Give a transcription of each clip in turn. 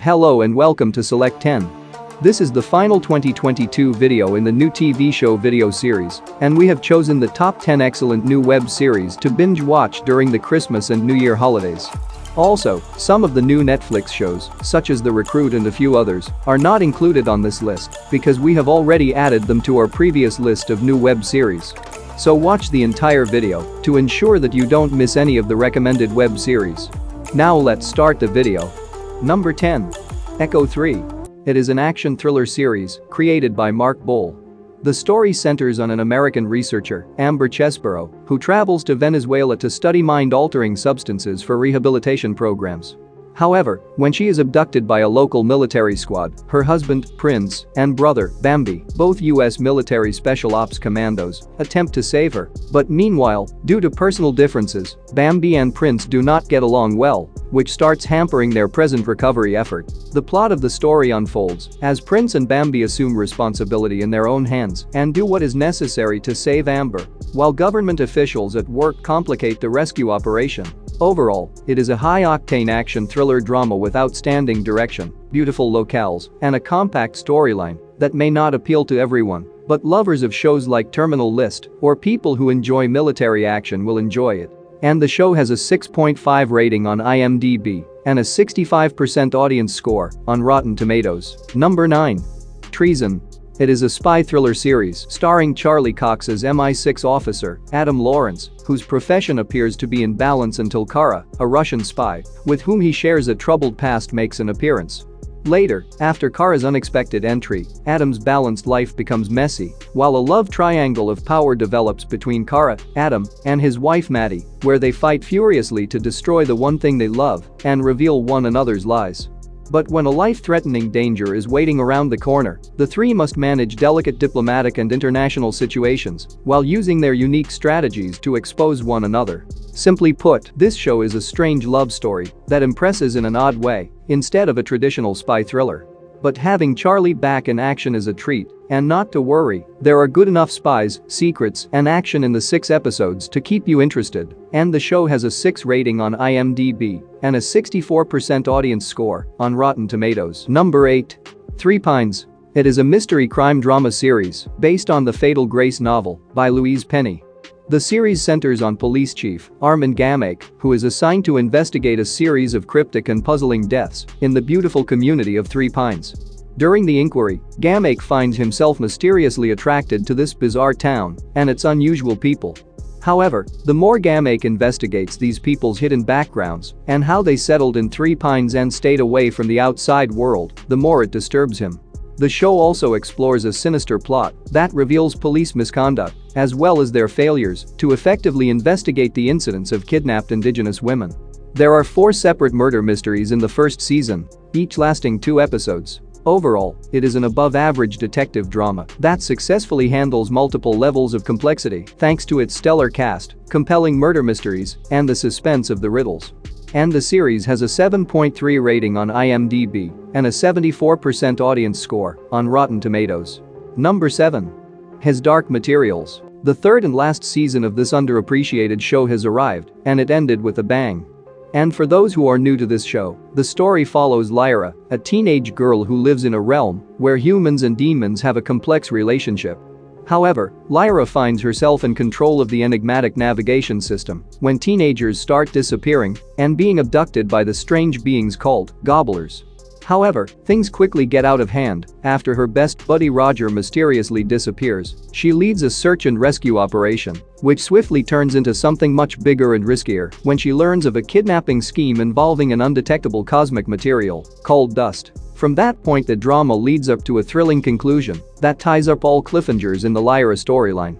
Hello and welcome to Select 10. This is the final 2022 video in the new TV show video series, and we have chosen the top 10 excellent new web series to binge watch during the Christmas and New Year holidays. Also, some of the new Netflix shows, such as The Recruit and a few others, are not included on this list because we have already added them to our previous list of new web series. So watch the entire video to ensure that you don't miss any of the recommended web series. Now let's start the video. Number 10. Echo 3. It is an action thriller series created by Mark Boal. The story centers on an American researcher, Amber Chesborough, who travels to Venezuela to study mind-altering substances for rehabilitation programs. However, when she is abducted by a local military squad, her husband, Prince, and brother, Bambi, both U.S. military special ops commandos, attempt to save her. But meanwhile, due to personal differences, Bambi and Prince do not get along well, which starts hampering their present recovery effort. The plot of the story unfolds as Prince and Bambi assume responsibility in their own hands and do what is necessary to save Amber, while government officials at work complicate the rescue operation. Overall, it is a high-octane action thriller drama with outstanding direction, beautiful locales, and a compact storyline that may not appeal to everyone, but lovers of shows like Terminal List or people who enjoy military action will enjoy it. And the show has a 6.5 rating on IMDb and a 65% audience score on Rotten Tomatoes. Number 9. Treason. It is a spy thriller series starring Charlie Cox as MI6 officer Adam Lawrence, whose profession appears to be in balance until Kara, a Russian spy with whom he shares a troubled past, makes an appearance. Later, after Kara's unexpected entry, Adam's balanced life becomes messy, while a love triangle of power develops between Kara, Adam, and his wife Maddie, where they fight furiously to destroy the one thing they love and reveal one another's lies. But when a life-threatening danger is waiting around the corner, the three must manage delicate diplomatic and international situations while using their unique strategies to expose one another. Simply put, this show is a strange love story that impresses in an odd way instead of a traditional spy thriller. But having Charlie back in action is a treat, and not to worry, there are good enough spies, secrets, and action in the 6 episodes to keep you interested, and the show has a 6 rating on IMDb and a 64% audience score on Rotten Tomatoes. Number 8. Three Pines. It is a mystery crime drama series based on the Fatal Grace novel by Louise Penny. The series centers on police chief Armin Gamake, who is assigned to investigate a series of cryptic and puzzling deaths in the beautiful community of Three Pines. During the inquiry, Gamake finds himself mysteriously attracted to this bizarre town and its unusual people. However, the more Gamake investigates these people's hidden backgrounds and how they settled in Three Pines and stayed away from the outside world, the more it disturbs him. The show also explores a sinister plot that reveals police misconduct, as well as their failures to effectively investigate the incidents of kidnapped Indigenous women. There are 4 separate murder mysteries in the first season, each lasting 2 episodes. Overall, it is an above-average detective drama that successfully handles multiple levels of complexity thanks to its stellar cast, compelling murder mysteries, and the suspense of the riddles. And the series has a 7.3 rating on IMDb and a 74% audience score on Rotten Tomatoes. Number 7. His Dark Materials. The third and last season of this underappreciated show has arrived, and it ended with a bang. And for those who are new to this show, the story follows Lyra, a teenage girl who lives in a realm where humans and demons have a complex relationship. However, Lyra finds herself in control of the enigmatic navigation system when teenagers start disappearing and being abducted by the strange beings called gobblers. However, things quickly get out of hand after her best buddy Roger mysteriously disappears. She leads a search and rescue operation, which swiftly turns into something much bigger and riskier when she learns of a kidnapping scheme involving an undetectable cosmic material called dust. From that point, the drama leads up to a thrilling conclusion that ties up all cliffhangers in the Lyra storyline.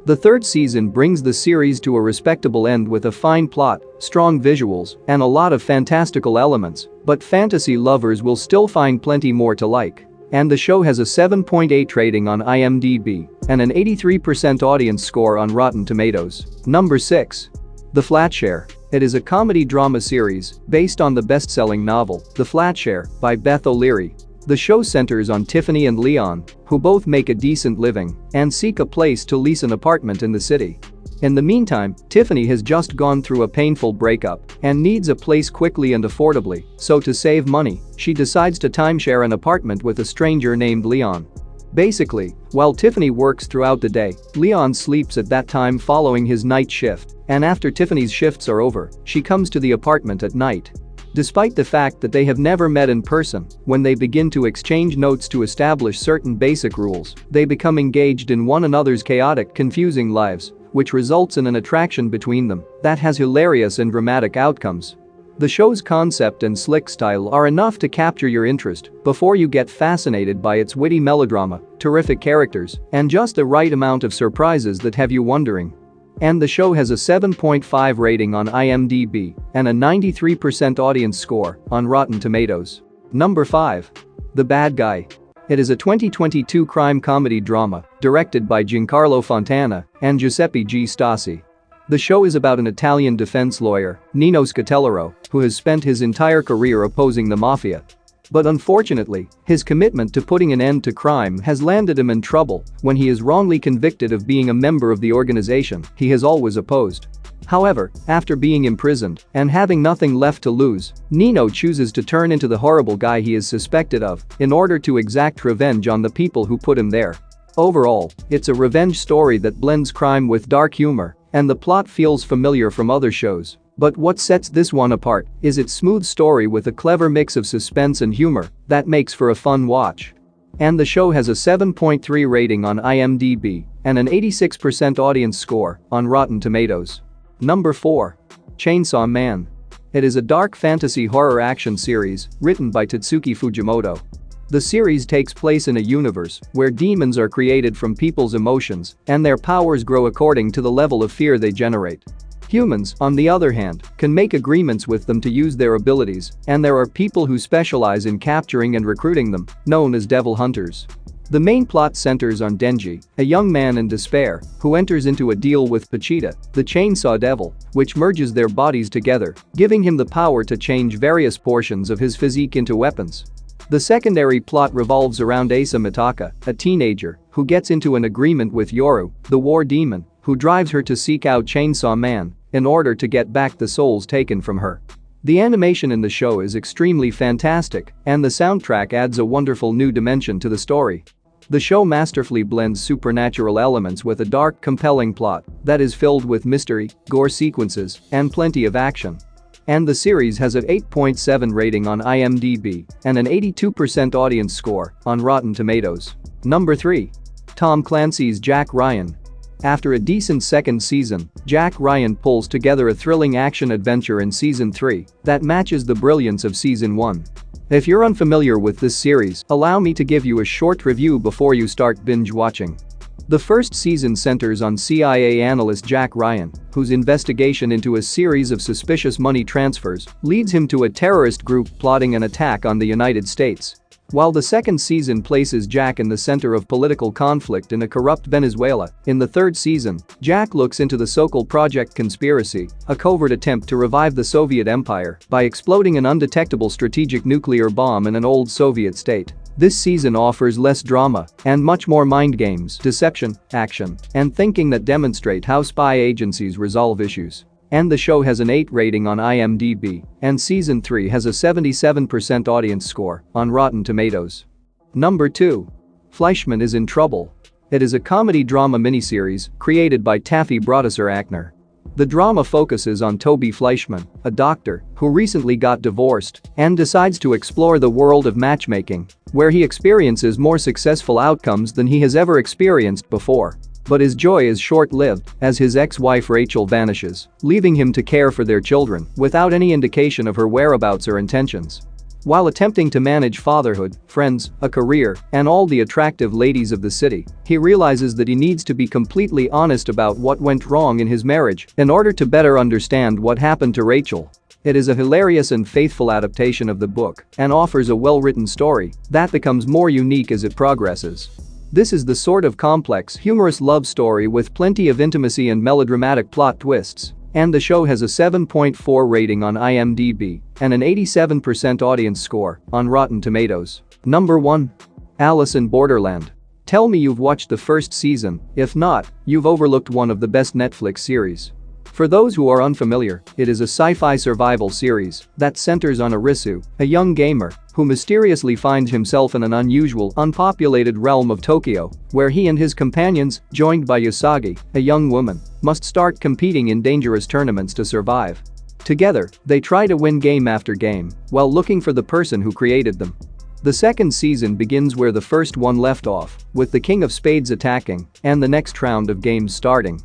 The third season brings the series to a respectable end with a fine plot, strong visuals, and a lot of fantastical elements, but fantasy lovers will still find plenty more to like. And the show has a 7.8 rating on IMDb and an 83% audience score on Rotten Tomatoes. Number 6. The FLATSHARE. It is a comedy drama series based on the best-selling novel, The FLATSHARE, by Beth O'Leary. The show centers on Tiffany and Leon, who both make a decent living and seek a place to lease an apartment in the city. In the meantime, Tiffany has just gone through a painful breakup and needs a place quickly and affordably, so to save money, she decides to timeshare an apartment with a stranger named Leon. Basically, while Tiffany works throughout the day, Leon sleeps at that time following his night shift, and after Tiffany's shifts are over, she comes to the apartment at night. Despite the fact that they have never met in person, when they begin to exchange notes to establish certain basic rules, they become engaged in one another's chaotic, confusing lives, which results in an attraction between them that has hilarious and dramatic outcomes. The show's concept and slick style are enough to capture your interest before you get fascinated by its witty melodrama, terrific characters, and just the right amount of surprises that have you wondering. And the show has a 7.5 rating on IMDb and a 93% audience score on Rotten Tomatoes. Number 5. The Bad Guy. It is a 2022 crime comedy drama directed by Giancarlo Fontana and Giuseppe G. Stasi. The show is about an Italian defense lawyer, Nino Scatellaro, who has spent his entire career opposing the mafia. But unfortunately, his commitment to putting an end to crime has landed him in trouble when he is wrongly convicted of being a member of the organization he has always opposed. However, after being imprisoned and having nothing left to lose, Nino chooses to turn into the horrible guy he is suspected of in order to exact revenge on the people who put him there. Overall, it's a revenge story that blends crime with dark humor, and the plot feels familiar from other shows. But what sets this one apart is its smooth story with a clever mix of suspense and humor that makes for a fun watch. And the show has a 7.3 rating on IMDb and an 86% audience score on Rotten Tomatoes. Number 4. Chainsaw Man. It is a dark fantasy horror action series written by Tatsuki Fujimoto. The series takes place in a universe where demons are created from people's emotions and their powers grow according to the level of fear they generate. Humans, on the other hand, can make agreements with them to use their abilities, and there are people who specialize in capturing and recruiting them, known as devil hunters. The main plot centers on Denji, a young man in despair who enters into a deal with Pachita, the chainsaw devil, which merges their bodies together, giving him the power to change various portions of his physique into weapons. The secondary plot revolves around Asa Mitaka, a teenager who gets into an agreement with Yoru, the war demon, who drives her to seek out Chainsaw Man in order to get back the souls taken from her. The animation in the show is extremely fantastic, and the soundtrack adds a wonderful new dimension to the story. The show masterfully blends supernatural elements with a dark, compelling plot that is filled with mystery, gore sequences, and plenty of action. And the series has an 8.7 rating on IMDb and an 82% audience score on Rotten Tomatoes. Number 3. Tom Clancy's Jack Ryan. After a decent second season, Jack Ryan pulls together a thrilling action-adventure in Season 3 that matches the brilliance of Season 1. If you're unfamiliar with this series, allow me to give you a short review before you start binge-watching. The first season centers on CIA analyst Jack Ryan, whose investigation into a series of suspicious money transfers leads him to a terrorist group plotting an attack on the United States. While the second season places Jack in the center of political conflict in a corrupt Venezuela, in the third season, Jack looks into the Sokol Project conspiracy, a covert attempt to revive the Soviet Empire by exploding an undetectable strategic nuclear bomb in an old Soviet state. This season offers less drama and much more mind games, deception, action, and thinking that demonstrate how spy agencies resolve issues. And the show has an 8 rating on IMDb, and Season 3 has a 77% audience score on Rotten Tomatoes. Number 2. Fleischman is in Trouble. It is a comedy drama miniseries created by Taffy Brodesser-Akner. The drama focuses on Toby Fleischman, a doctor who recently got divorced and decides to explore the world of matchmaking, where he experiences more successful outcomes than he has ever experienced before. But his joy is short-lived as his ex-wife Rachel vanishes, leaving him to care for their children without any indication of her whereabouts or intentions. While attempting to manage fatherhood, friends, a career, and all the attractive ladies of the city, he realizes that he needs to be completely honest about what went wrong in his marriage in order to better understand what happened to Rachel. It is a hilarious and faithful adaptation of the book and offers a well-written story that becomes more unique as it progresses. This is the sort of complex, humorous love story with plenty of intimacy and melodramatic plot twists, And the show has a 7.4 rating on IMDb and an 87% audience score on Rotten Tomatoes. Number 1. Alice in Borderland. Tell me you've watched the first season. If not, you've overlooked one of the best Netflix series. For those who are unfamiliar, it is a sci-fi survival series that centers on Arisu, a young gamer who mysteriously finds himself in an unusual, unpopulated realm of Tokyo, where he and his companions, joined by Usagi, a young woman, must start competing in dangerous tournaments to survive. Together, they try to win game after game while looking for the person who created them. The second season begins where the first one left off, with the King of Spades attacking and the next round of games starting.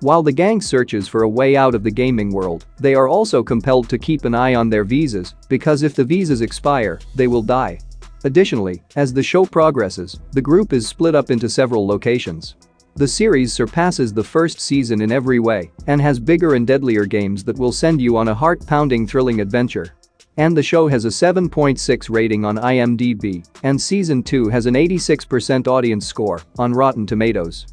While the gang searches for a way out of the gaming world, they are also compelled to keep an eye on their visas because if the visas expire, they will die. Additionally, as the show progresses, the group is split up into several locations. The series surpasses the first season in every way and has bigger and deadlier games that will send you on a heart-pounding thrilling adventure. And the show has a 7.6 rating on IMDb, and season 2 has an 86% audience score on Rotten Tomatoes.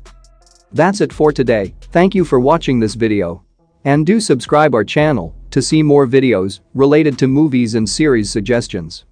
That's it for today. Thank you for watching this video. And do subscribe our channel to see more videos related to movies and series suggestions.